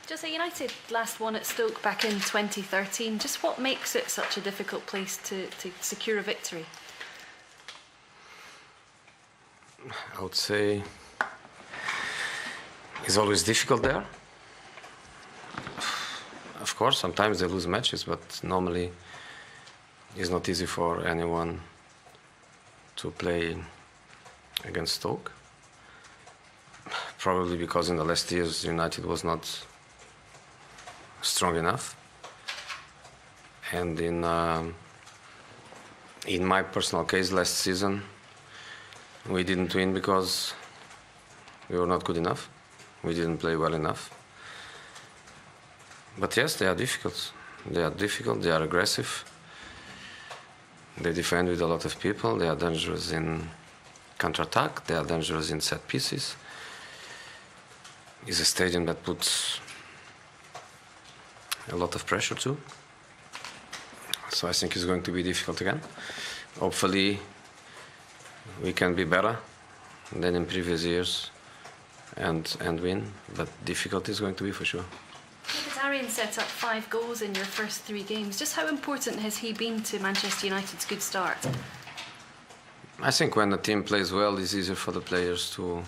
Jose, United last won at Stoke back in 2013. Just what makes it such a difficult place to secure a victory? I would say it's always difficult there. Of course, sometimes they lose matches, but normally it's not easy for anyone to play against Stoke. Probably because in the last years United was not strong enough. And in my personal case, last season we didn't win because we were not good enough. We didn't play well enough. But yes, they are difficult. They are difficult, they are aggressive. They defend with a lot of people. They are dangerous in counter-attack. They are dangerous in set pieces. It's a stadium that puts a lot of pressure too. So I think it's going to be difficult again. Hopefully we can be better than in previous years and win, but difficult is going to be for sure. Mkhitaryan set up 5 goals in your first 3 games. Just how important has he been to Manchester United's good start? I think when the team plays well, it's easier for the players to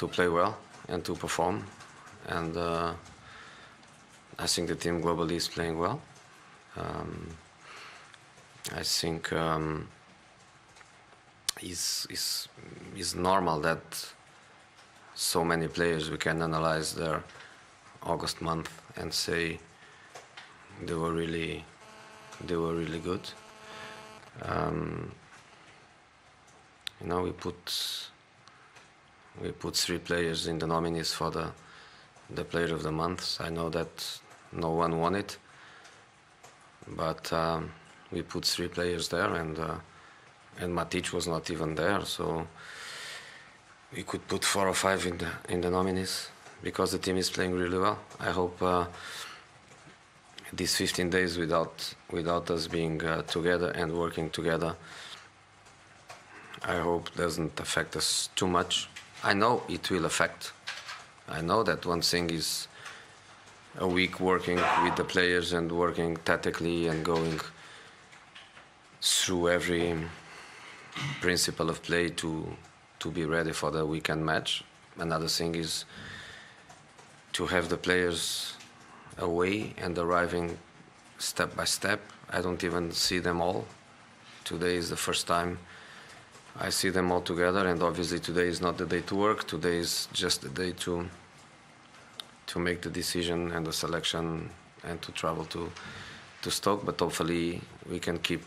play well and to perform. And I think the team globally is playing well. I think it's normal that so many players, we can analyze their August month and say they were really good. You know, we put 3 players in the nominees for the Player of the Month. I know that no one won it, but we put 3 players there, and Matic was not even there, so we could put 4 or 5 in the nominees because the team is playing really well. I hope these 15 days without us being together and working together, I hope doesn't affect us too much. I know it will affect. I know that one thing is a week working with the players and working tactically and going through every principle of play to be ready for the weekend match. Another thing is to have the players away and arriving step by step. I don't even see them all. Today is the first time I see them all together, and obviously today is not the day to work. Today is just the day to make the decision and the selection and to travel to Stoke. But hopefully we can keep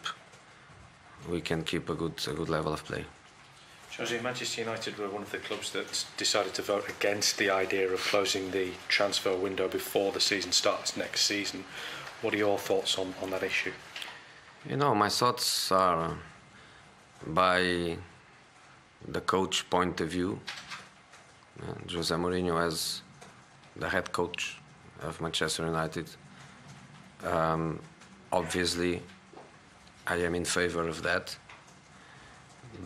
a good level of play. Jose, Manchester United were one of the clubs that decided to vote against the idea of closing the transfer window before the season starts next season. What are your thoughts on that issue? You know, my thoughts are by the coach point of view. Jose Mourinho as the head coach of Manchester United. Obviously, I am in favor of that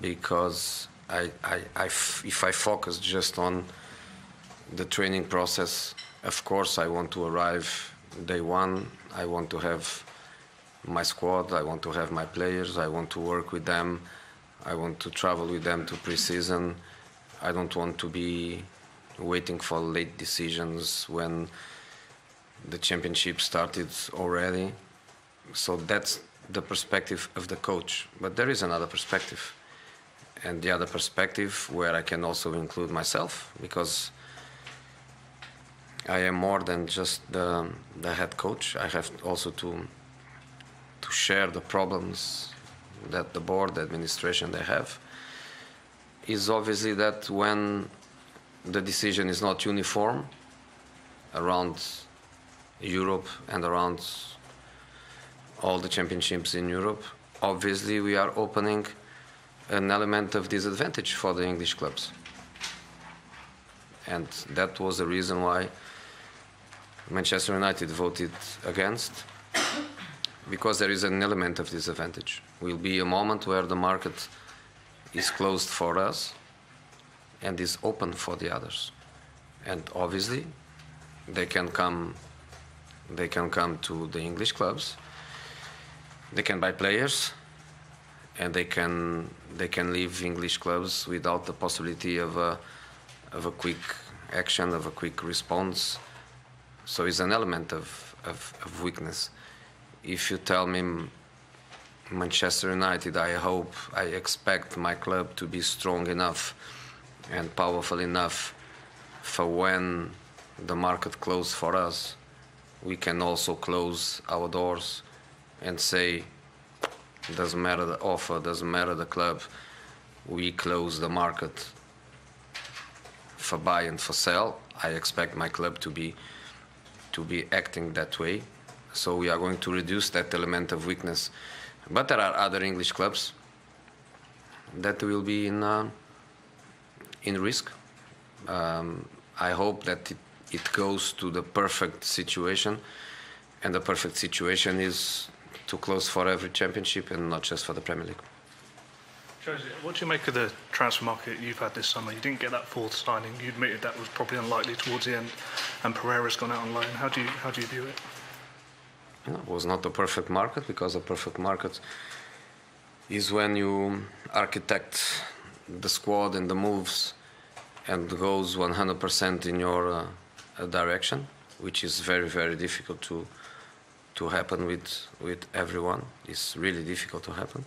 because if I focus just on the training process, of course I want to arrive day one. I want to have my squad, I want to have my players, I want to work with them, I want to travel with them to pre-season. I don't want to be waiting for late decisions when the championship started already. So that's the perspective of the coach. But there is another perspective. And the other perspective where I can also include myself, because I am more than just the head coach. I have also to share the problems that the board, the administration, they have. Is obviously that when the decision is not uniform around Europe and around all the championships in Europe, obviously we are opening an element of disadvantage for the English clubs. And that was the reason why Manchester United voted against, because there is an element of disadvantage. Will be a moment where the market is closed for us and is open for the others. And obviously they can come to the English clubs. They can buy players, and they can leave English clubs without the possibility of a quick action, of a quick response. So it's an element of weakness. If you tell me Manchester United, I expect my club to be strong enough and powerful enough for when the market closes for us, we can also close our doors and say, doesn't matter the offer, doesn't matter the club, we close the market for buy and for sell. I expect my club to be acting that way. So we are going to reduce that element of weakness. But there are other English clubs that will be in risk. I hope that it goes to the perfect situation, and the perfect situation is to close for every championship and not just for the Premier League. Jose, what do you make of the transfer market you've had this summer? You didn't get that fourth signing. You admitted that was probably unlikely towards the end, and Pereira's gone out on loan. How do you view it? No, it was not a perfect market, because a perfect market is when you architect the squad and the moves and goes 100% in your direction, which is very, very difficult to happen with everyone. It's really difficult to happen.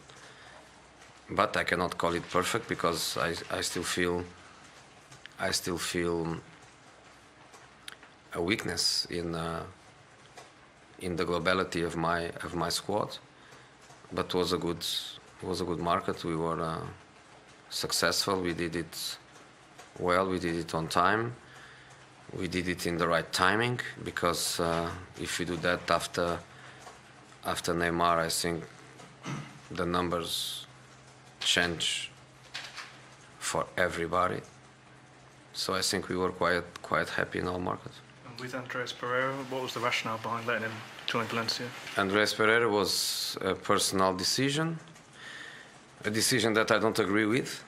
But I cannot call it perfect, because I still feel a weakness in the globality of my squad. But was a good market. We were successful. We did it well. We did it on time. We did it in the right timing, because if we do that after Neymar, I think the numbers change for everybody. So I think we were quite happy in our market. And with Andreas Pereira, what was the rationale behind letting him join Valencia? Andreas Pereira was a personal decision, a decision that I don't agree with,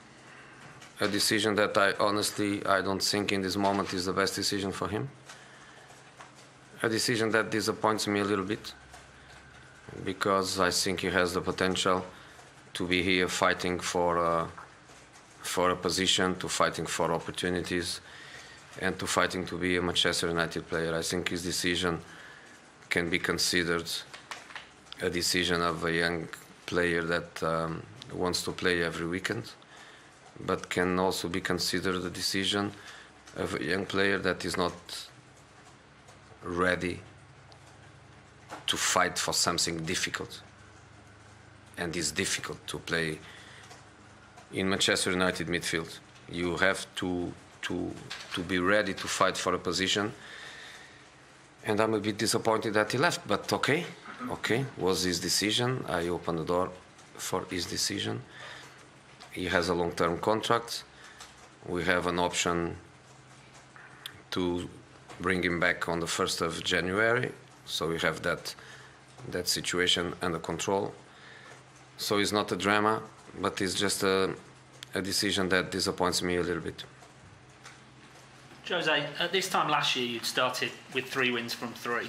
a decision that I don't think in this moment is the best decision for him, a decision that disappoints me a little bit, because I think he has the potential to be here fighting for a position, to fighting for opportunities, and to fighting to be a Manchester United player. I think his decision can be considered a decision of a young player that wants to play every weekend, but can also be considered a decision of a young player that is not ready to fight for something difficult. And it's difficult to play in Manchester United midfield. You have to be ready to fight for a position. And I'm a bit disappointed that he left, but okay, was his decision. I opened the door for his decision. He has a long-term contract. We have an option to bring him back on the 1st of January. So we have that situation under control. So it's not a drama, but it's just a decision that disappoints me a little bit. Jose, at this time last year you'd started with 3 wins from 3,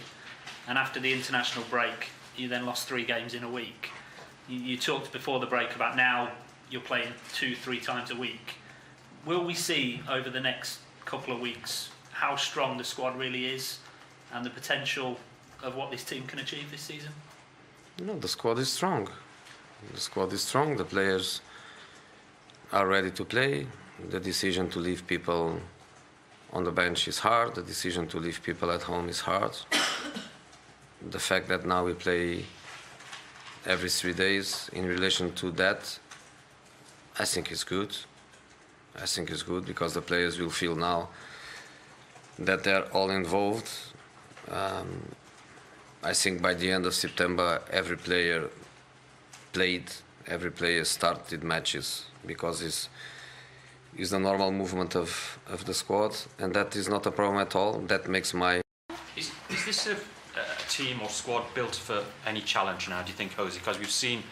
and after the international break you then lost 3 games in a week. You talked before the break about now you're playing 2-3 times a week. Will we see over the next couple of weeks how strong the squad really is and the potential of what this team can achieve this season? No, the squad is strong. The squad is strong. The players are ready to play. The decision to leave people on the bench is hard. The decision to leave people at home is hard. The fact that now we play every 3 days in relation to that, I think is good. I think it's good, because the players will feel now that they're all involved. I think by the end of September, every player played, every player started matches, because it's the normal movement of the squad, and that is not a problem at all. That makes my... Is this a team or squad built for any challenge now, do you think, Jose? Because we've seen,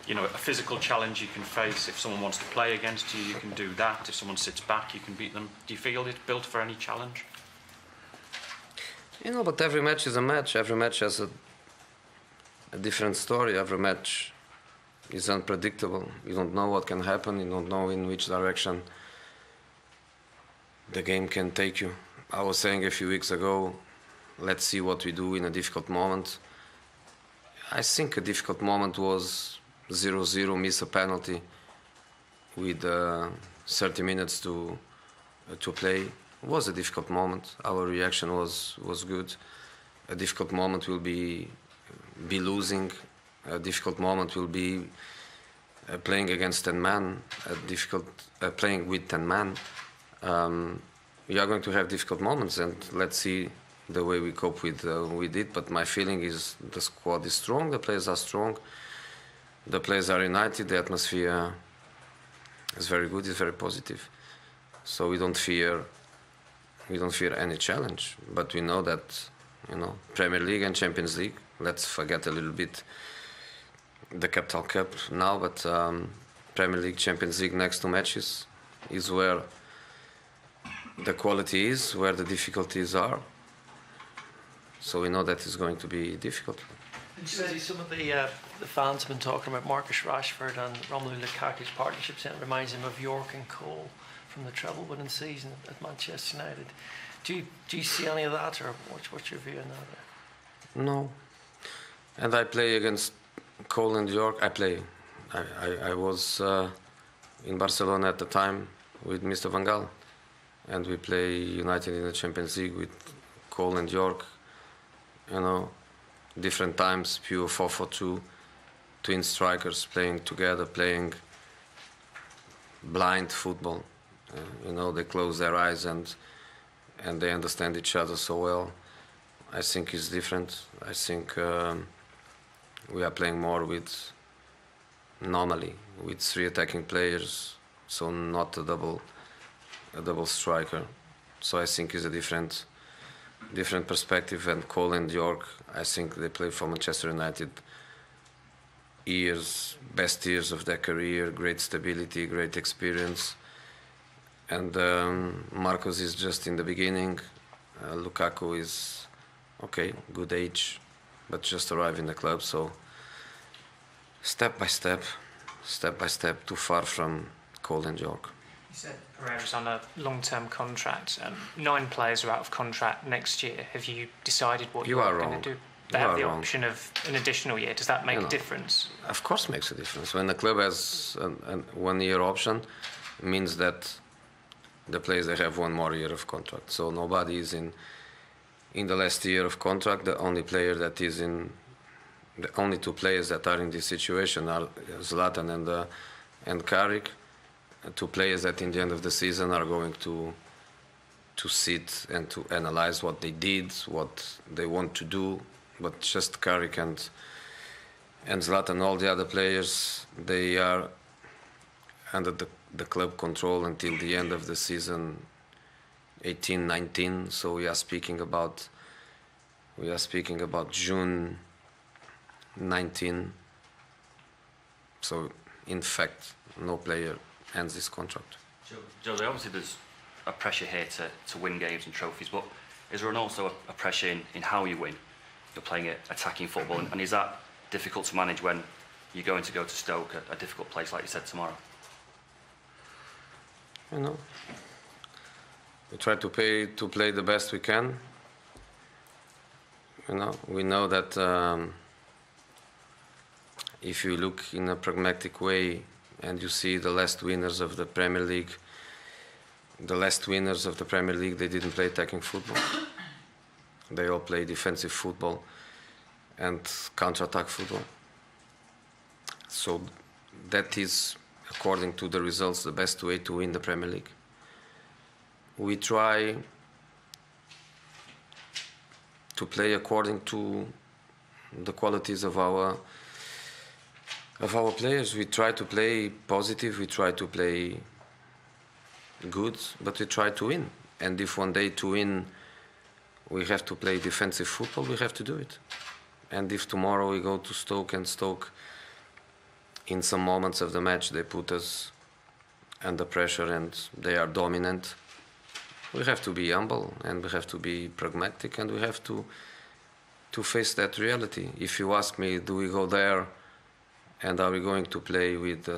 a physical challenge you can face. If someone wants to play against you, you can do that. If someone sits back, you can beat them. Do you feel it's built for any challenge? But every match is a match. Every match has a different story. Every match is unpredictable. You don't know what can happen. You don't know in which direction the game can take you. I was saying a few weeks ago, let's see what we do in a difficult moment. I think a difficult moment was 0-0, miss a penalty with 30 minutes to play. It was a difficult moment. Our reaction was good. A difficult moment will be losing. A difficult moment will be playing against 10 men. Playing with 10 men. We are going to have difficult moments, and let's see the way we cope with it. But my feeling is the squad is strong. The players are strong. The players are united. The atmosphere is very good. It's very positive. So we don't fear any challenge. But we know that, Premier League and Champions League. Let's forget a little bit the Capital Cup now, but Premier League, Champions League, next two matches is where the quality is, where the difficulties are. So we know that it's going to be difficult. Some of the fans have been talking about Marcus Rashford and Romelu Lukaku's partnership, and it reminds him of York and Cole from the treble-winning season at Manchester United. Do you see any of that, or what's your view on that? No. And I play against Cole and York. I was in Barcelona at the time with Mr. Van Gaal, and we play United in the Champions League with Cole and York. Different times, pure 4-4-2, twin strikers playing together, playing blind football. They close their eyes and they understand each other so well. I think it's different. I think we are playing more with three attacking players, so not a double striker. So I think it's a different perspective. And Cole and York, I think they play for Manchester United best years of their career, great stability, great experience. And Marcos is just in the beginning. Lukaku is good age, but just arrived in the club. So step by step, too far from Cole and York. You said Pereira's on a long-term contract. 9 players are out of contract next year. Have you decided what you're going to do? They have the option of an additional year. Does that make a difference? Of course, it makes a difference. When the club has a 1-year option, it means that the players they have 1 more year of contract. So nobody is in the last year of contract. The only 2 players that are in this situation are Zlatan and Carrick. 2 players that in the end of the season are going to sit and to analyze what they did, what they want to do. But just Carrick and Zlatan, all the other players, they are under the club control until the end of the season, 18-19. So we are speaking about June 19. So in fact, no player ends this contract. Jose, obviously there's a pressure here to win games and trophies, but is there also a pressure in how you win? You're playing attacking football, and is that difficult to manage when you're going to go to Stoke, a difficult place like you said tomorrow? We try to play the best we can. We know that if you look in a pragmatic way and you see the last winners of the Premier League, they didn't play attacking football. They all play defensive football and counter-attack football. So that is, according to the results, the best way to win the Premier League. We try to play according to the qualities of our players. We try to play positive, we try to play good, but we try to win. And if one day to win we have to play defensive football, we have to do it. And if tomorrow we go to Stoke and Stoke in some moments of the match they put us under pressure and they are dominant, we have to be humble and we have to be pragmatic and we have to face that reality. If you ask me, do we go there and are we going to play with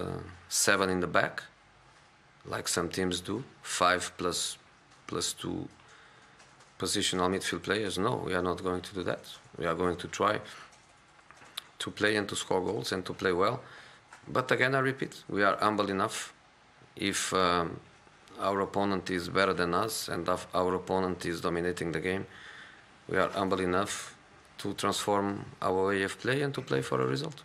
7 in the back, like some teams do, 5 plus 2 positional midfield players? No, we are not going to do that. We are going to try to play and to score goals and to play well. But again, I repeat, we are humble enough. If our opponent is better than us and if our opponent is dominating the game, we are humble enough to transform our way of play and to play for a result.